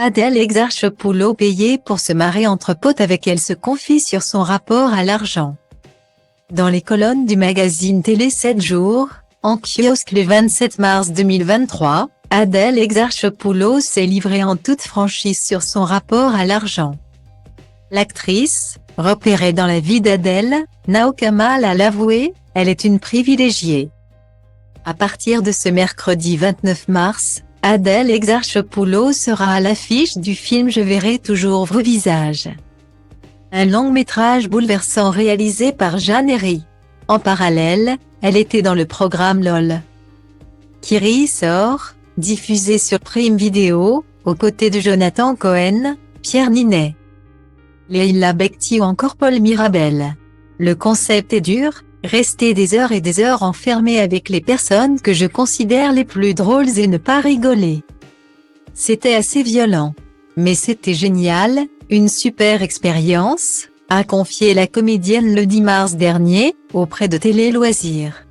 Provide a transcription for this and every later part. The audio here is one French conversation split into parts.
Adèle Exarchopoulos payée pour se marrer entre potes avec elle se confie sur son rapport à l'argent. Dans les colonnes du magazine Télé 7 jours, en kiosque le 27 mars 2023, Adèle Exarchopoulos s'est livrée en toute franchise sur son rapport à l'argent. L'actrice, repérée dans la vie d'Adèle, n'a aucun mal à l'avouer, elle est une privilégiée. À partir de ce mercredi 29 mars, Adèle Exarchopoulos sera à l'affiche du film Je verrai toujours vos visages. Un long-métrage bouleversant réalisé par Jeanne Herry. En parallèle, elle était dans le programme LOL. Qui sort, diffusé sur Prime Video, aux côtés de Jonathan Cohen, Pierre Ninet, Leila Bekti ou encore Paul Mirabel. Le concept est dur, rester des heures et des heures enfermé avec les personnes que je considère les plus drôles et ne pas rigoler. C'était assez violent. Mais c'était génial, une super expérience, a confié la comédienne le 10 mars dernier, auprès de Télé Loisirs.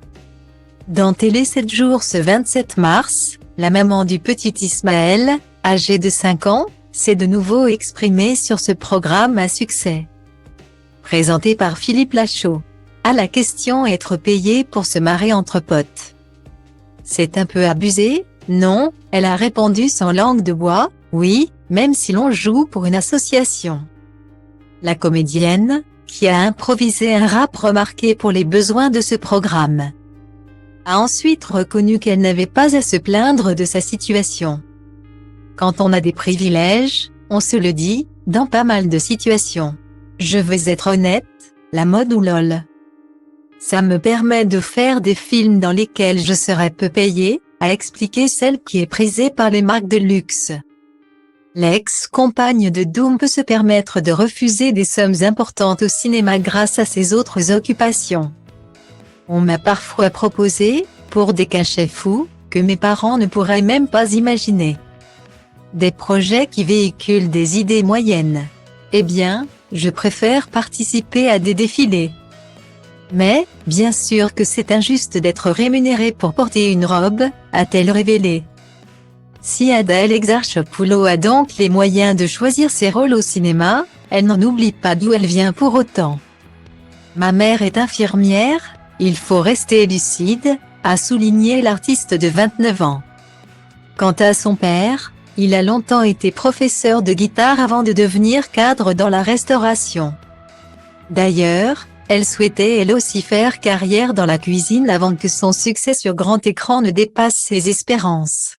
Dans Télé 7 jours ce 27 mars, la maman du petit Ismaël, âgé de 5 ans, s'est de nouveau exprimée sur ce programme à succès. Présenté par Philippe Lachaud. À la question être payé pour se marrer entre potes. C'est un peu abusé, non, elle a répondu sans langue de bois, oui, même si l'on joue pour une association. La comédienne, qui a improvisé un rap remarqué pour les besoins de ce programme, a ensuite reconnu qu'elle n'avait pas à se plaindre de sa situation. Quand on a des privilèges, on se le dit, dans pas mal de situations. Je veux être honnête, la mode ou LOL. Ça me permet de faire des films dans lesquels je serai peu payée, a expliqué celle qui est prisée par les marques de luxe. L'ex-compagne de Doom peut se permettre de refuser des sommes importantes au cinéma grâce à ses autres occupations. On m'a parfois proposé, pour des cachets fous, que mes parents ne pourraient même pas imaginer. Des projets qui véhiculent des idées moyennes. Eh bien, je préfère participer à des défilés. Mais, bien sûr que c'est injuste d'être rémunérée pour porter une robe, a-t-elle révélé. Si Adèle Exarchopoulos a donc les moyens de choisir ses rôles au cinéma, elle n'en oublie pas d'où elle vient pour autant. Ma mère est infirmière, il faut rester lucide, a souligné l'artiste de 29 ans. Quant à son père, il a longtemps été professeur de guitare avant de devenir cadre dans la restauration. D'ailleurs, elle souhaitait elle aussi faire carrière dans la cuisine avant que son succès sur grand écran ne dépasse ses espérances.